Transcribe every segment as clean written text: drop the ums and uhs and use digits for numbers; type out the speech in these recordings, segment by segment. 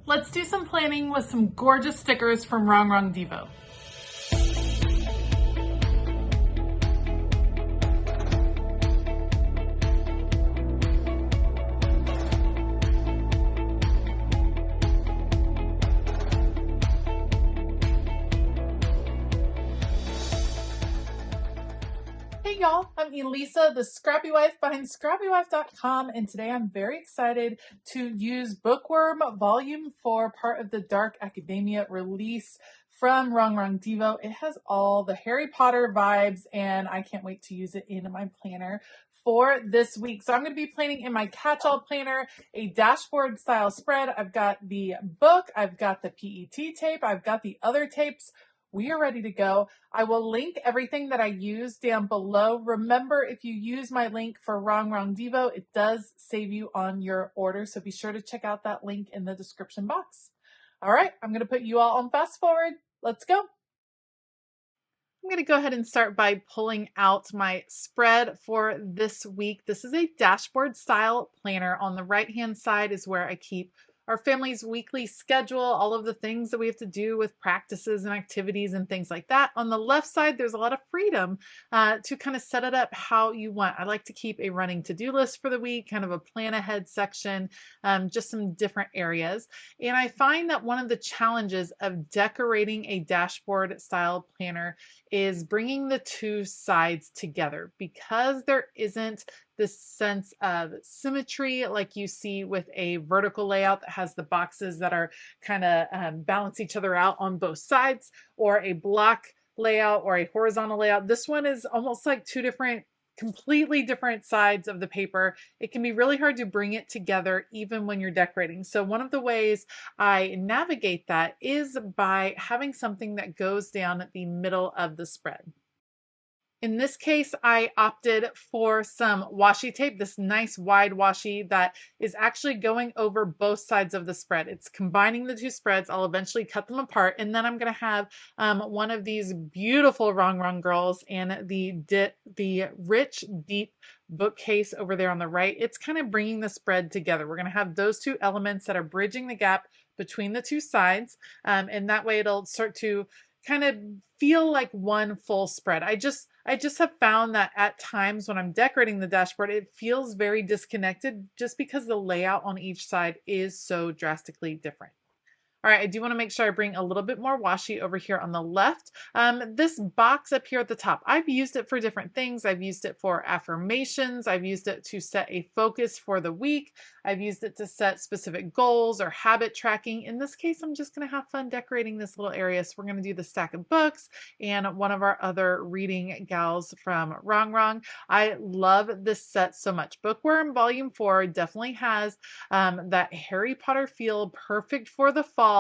Let's do some planning with some gorgeous stickers from Rongrong Devoe. Hey y'all, I'm Elisa, the Scrappy Wife behind ScrappyWife.com, and today I'm very excited to use Bookworm Volume 4, part of the Dark Academia release from Rongrong Devoe. It has all the Harry Potter vibes, and I can't wait to use it in my planner for this week. So I'm going to be planning in my catch-all planner, a dashboard style spread. I've got the book, I've got the PET tape, I've got the other tapes. We are ready to go. I will link everything that I use down below. Remember, if you use my link for Rongrong Devoe, it does save you on your order. So be sure to check out that link in the description box. All right, I'm going to put you all on fast forward. Let's go. I'm going to go ahead and start by pulling out my spread for this week. This is a dashboard style planner. On the right-hand side is where I keep our family's weekly schedule, all of the things that we have to do with practices and activities and things like that. On the left side, there's a lot of freedom to kind of set it up how you want. I like to keep a running to-do list for the week, kind of a plan ahead section, just some different areas. And I find that one of the challenges of decorating a dashboard style planner is bringing the two sides together, because there isn't this sense of symmetry like you see with a vertical layout that has the boxes that are kind of balance each other out on both sides, or a block layout or a horizontal layout. This one is almost like two completely different sides of the paper. It can be really hard to bring it together even when you're decorating. So one of the ways I navigate that is by having something that goes down the middle of the spread. In this case, I opted for some washi tape, this nice wide washi that is actually going over both sides of the spread. It's combining the two spreads. I'll eventually cut them apart, and then I'm going to have one of these beautiful Rongrong girls and the rich, deep bookcase over there on the right. It's kind of bringing the spread together. We're going to have those two elements that are bridging the gap between the two sides, and that way it'll start to kind of feel like one full spread. I just have found that at times when I'm decorating the dashboard, it feels very disconnected just because the layout on each side is so drastically different. All right, I do want to make sure I bring a little bit more washi over here on the left. This box up here at the top, I've used it for different things. I've used it for affirmations. I've used it to set a focus for the week. I've used it to set specific goals or habit tracking. In this case, I'm just going to have fun decorating this little area. So we're going to do the stack of books and one of our other reading gals from Rongrong. I love this set so much. Bookworm Volume 4 definitely has that Harry Potter feel, perfect for the fall.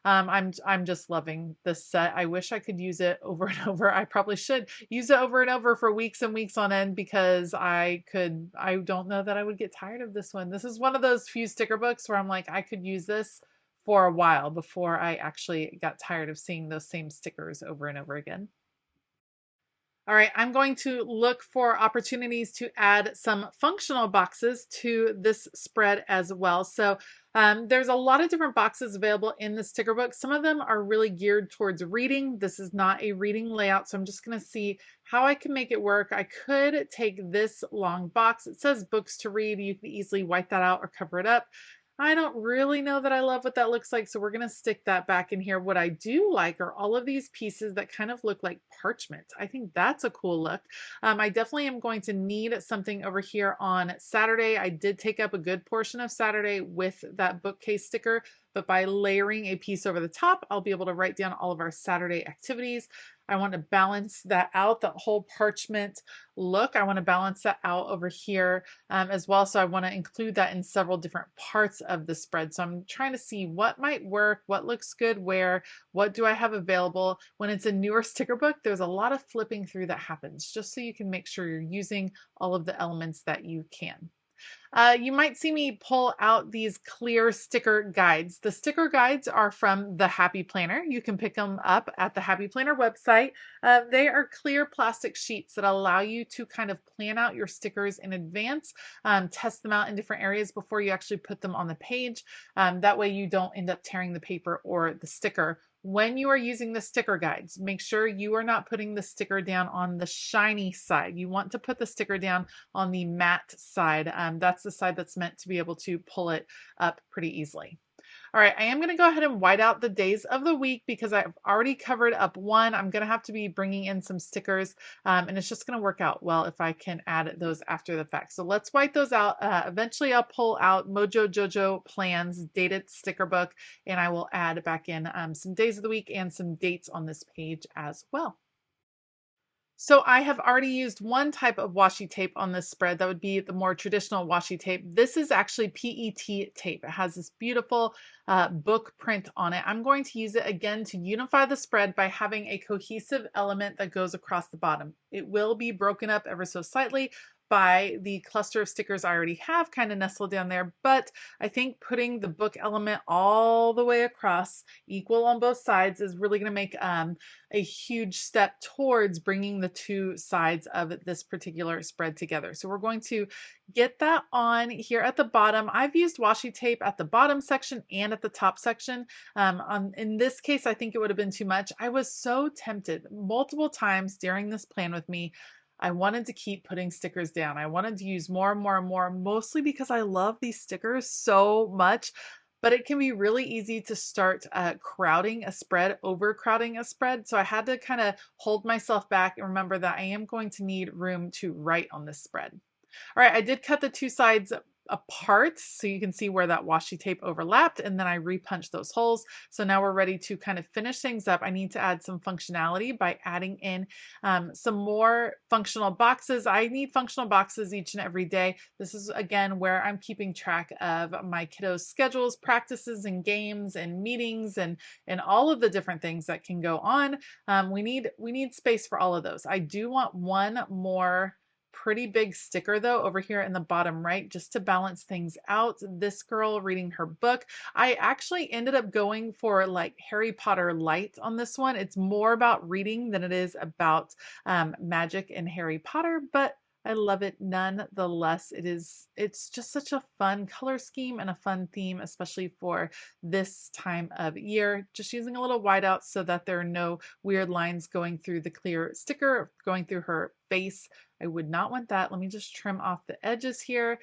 I'm just loving this set. I wish I could use it over and over. I probably should use it over and over for weeks and weeks on end, because I don't know that I would get tired of this one. This is one of those few sticker books where I'm like, I could use this for a while before I actually got tired of seeing those same stickers over and over again. All right, I'm going to look for opportunities to add some functional boxes to this spread as well. So there's a lot of different boxes available in the sticker book. Some of them are really geared towards reading. This is not a reading layout, so I'm just going to see how I can make it work. I could take this long box. It says books to read. You can easily wipe that out or cover it up. I don't really know that I love what that looks like, so we're going to stick that back in here. What I do like are all of these pieces that kind of look like parchment. I think that's a cool look. I definitely am going to need something over here on Saturday. I did take up a good portion of Saturday with that bookcase sticker, but by layering a piece over the top, I'll be able to write down all of our Saturday activities. I want to balance that out, that whole parchment look. I want to balance that out over here as well. So I want to include that in several different parts of the spread. So I'm trying to see what might work, what looks good where, what do I have available. When it's a newer sticker book, there's a lot of flipping through that happens, just so you can make sure you're using all of the elements that you can. You might see me pull out these clear sticker guides. The sticker guides are from the Happy Planner. You can pick them up at the Happy Planner website. They are clear plastic sheets that allow you to kind of plan out your stickers in advance, test them out in different areas before you actually put them on the page. That way you don't end up tearing the paper or the sticker. When you are using the sticker guides, make sure you are not putting the sticker down on the shiny side. You want to put the sticker down on the matte side. That's the side that's meant to be able to pull it up pretty easily. All right, I am going to go ahead and white out the days of the week because I've already covered up one. I'm going to have to be bringing in some stickers, and it's just going to work out well if I can add those after the fact. So let's white those out. Eventually, I'll pull out Mojo Jojo Plans dated sticker book, and I will add back in some days of the week and some dates on this page as well. So I have already used one type of washi tape on this spread. That would be the more traditional washi tape. This is actually PET tape. It has this beautiful book print on it. I'm going to use it again to unify the spread by having a cohesive element that goes across the bottom. It will be broken up ever so slightly by the cluster of stickers I already have kind of nestled down there, but I think putting the book element all the way across, equal on both sides, is really going to make a huge step towards bringing the two sides of this particular spread together. So we're going to get that on here at the bottom. I've used washi tape at the bottom section and at the top section. In this case, I think it would have been too much. I was so tempted multiple times during this plan with me. I wanted to keep putting stickers down. I wanted to use more and more and more, mostly because I love these stickers so much. But it can be really easy to start crowding a spread, overcrowding a spread. So I had to kind of hold myself back and remember that I am going to need room to write on this spread. All right, I did cut the two sides apart so you can see where that washi tape overlapped, and then I repunched those holes. So now we're ready to kind of finish things up. I need to add some functionality by adding in some more functional boxes. I need functional boxes each and every day. This is again where I'm keeping track of my kiddos' schedules, practices, and games, and meetings, and all of the different things that can go on. We need space for all of those. I do want one more pretty big sticker though over here in the bottom right, just to balance things out. This girl reading her book. I actually ended up going for like Harry Potter light on this one. It's more about reading than it is about magic and Harry Potter, but I love it nonetheless. It's just such a fun color scheme and a fun theme, especially for this time of year. Just using a little whiteout so that there are no weird lines going through the clear sticker, going through her face. I would not want that. Let me just trim off the edges here.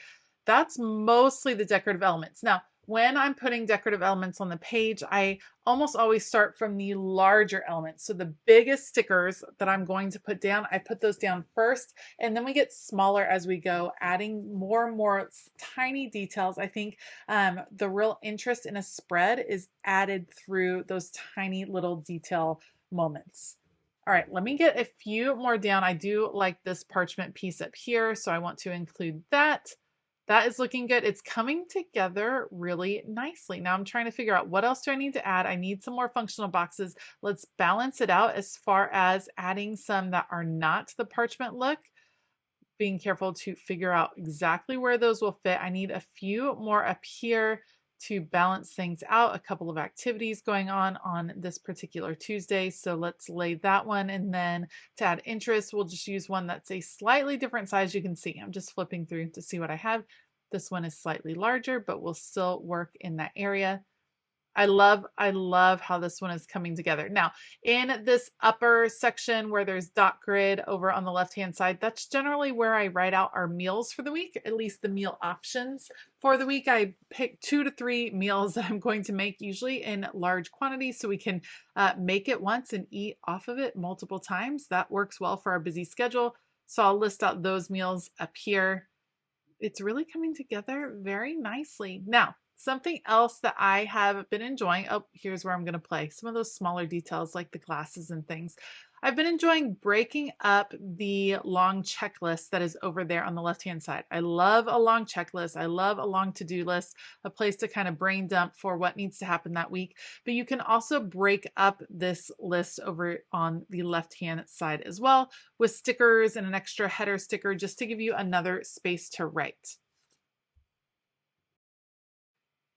That's mostly the decorative elements. Now, when I'm putting decorative elements on the page, I almost always start from the larger elements. So the biggest stickers that I'm going to put down, I put those down first, and then we get smaller as we go, adding more and more tiny details. I think the real interest in a spread is added through those tiny little detail moments. All right, let me get a few more down. I do like this parchment piece up here, so I want to include that. That is looking good. It's coming together really nicely. Now I'm trying to figure out what else do I need to add. I need some more functional boxes. Let's balance it out as far as adding some that are not the parchment look. Being careful to figure out exactly where those will fit. I need a few more up here to balance things out. A couple of activities going on this particular Tuesday. So let's lay that one. And then to add interest, we'll just use one that's a slightly different size. You can see, I'm just flipping through to see what I have. This one is slightly larger, but will still work in that area. I love how this one is coming together. Now, in this upper section where there's dot grid over on the left-hand side, that's generally where I write out our meals for the week, at least the meal options for the week. I pick 2 to 3 meals that I'm going to make, usually in large quantities, so we can make it once and eat off of it multiple times. That works well for our busy schedule. So I'll list out those meals up here. It's really coming together very nicely. Now, something else that I have been enjoying, oh, here's where I'm going to play some of those smaller details like the glasses and things. I've been enjoying breaking up the long checklist that is over there on the left-hand side. I love a long checklist. I love a long to-do list, a place to kind of brain dump for what needs to happen that week. But you can also break up this list over on the left-hand side as well with stickers and an extra header sticker just to give you another space to write.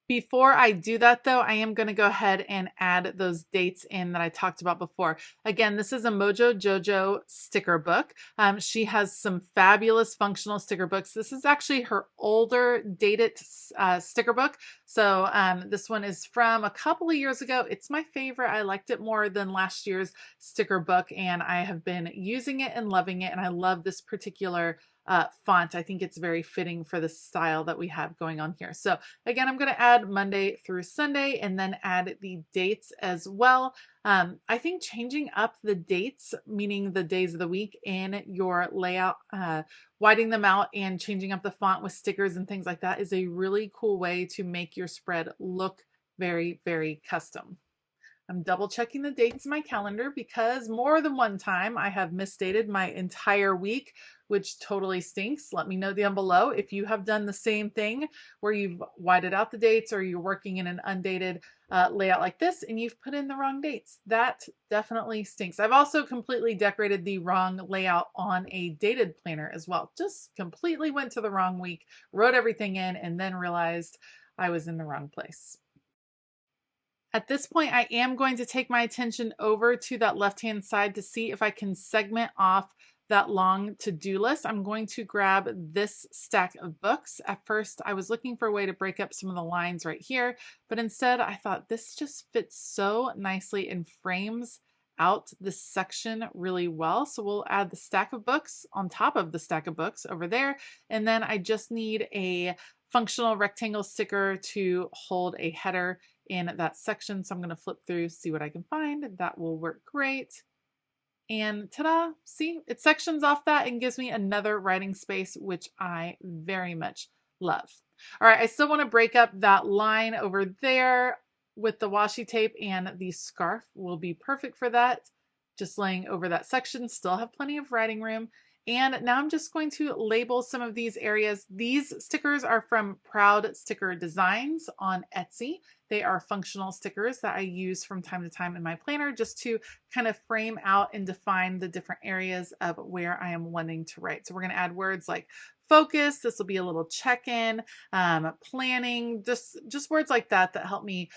Before I do that though, I am going to go ahead and add those dates in that I talked about before. Again, this is a Mojo Jojo sticker book. She has some fabulous functional sticker books. This is actually her older dated sticker book. So this one is from a couple of years ago. It's my favorite. I liked it more than last year's sticker book, and I have been using it and loving it. And I love this particular font. I think it's very fitting for the style that we have going on here. So again, I'm going to add Monday through Sunday and then add the dates as well. I think changing up the dates, meaning the days of the week in your layout, widening them out and changing up the font with stickers and things like that is a really cool way to make your spread look very, very custom. I'm double checking the dates in my calendar because more than one time I have misstated my entire week, which totally stinks. Let me know down below if you have done the same thing where you've whited out the dates or you're working in an undated layout like this and you've put in the wrong dates. That definitely stinks. I've also completely decorated the wrong layout on a dated planner as well. Just completely went to the wrong week, wrote everything in, and then realized I was in the wrong place. At this point, I am going to take my attention over to that left-hand side to see if I can segment off that long to-do list. I'm going to grab this stack of books. At first, I was looking for a way to break up some of the lines right here, but instead I thought this just fits so nicely and frames out this section really well. So we'll add the stack of books on top of the stack of books over there. And then I just need a functional rectangle sticker to hold a header in that section. So I'm going to flip through, see what I can find. That will work great. And ta-da, see, it sections off that and gives me another writing space, which I very much love. All right, I still want to break up that line over there with the washi tape, and the scarf will be perfect for that. Just laying over that section, still have plenty of writing room. And now I'm just going to label some of these areas. These stickers are from Proud Sticker Designs on Etsy. They are functional stickers that I use from time to time in my planner just to kind of frame out and define the different areas of where I am wanting to write. So we're going to add words like focus. This will be a little check-in, planning, just words like that that help me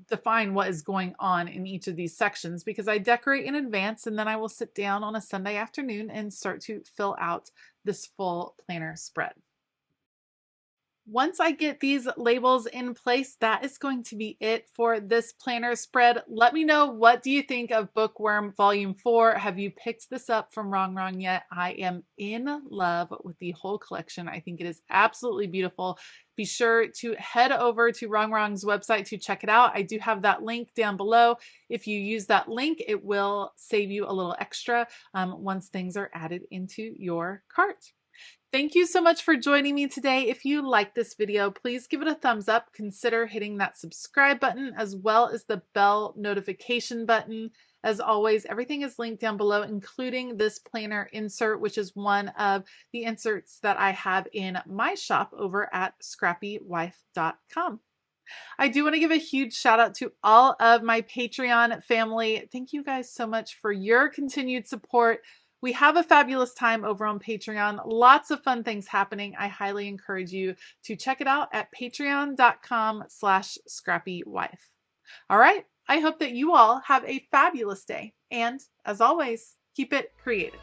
define what is going on in each of these sections, because I decorate in advance and then I will sit down on a Sunday afternoon and start to fill out this full planner spread. Once I get these labels in place, that is going to be it for this planner spread. Let me know, what do you think of Bookworm Volume 4? Have you picked this up from Rongrong yet? I am in love with the whole collection. I think it is absolutely beautiful. Be sure to head over to Rongrong's website to check it out. I do have that link down below. If you use that link, it will save you a little extra once things are added into your cart. Thank you so much for joining me today. If you like this video, please give it a thumbs up. Consider hitting that subscribe button as well as the bell notification button. As always, everything is linked down below, including this planner insert, which is one of the inserts that I have in my shop over at ScrappyWife.com. I do want to give a huge shout out to all of my Patreon family. Thank you guys so much for your continued support. We have a fabulous time over on Patreon. Lots of fun things happening. I highly encourage you to check it out at patreon.com/ScrappyWife. All right. I hope that you all have a fabulous day. And as always, keep it creative.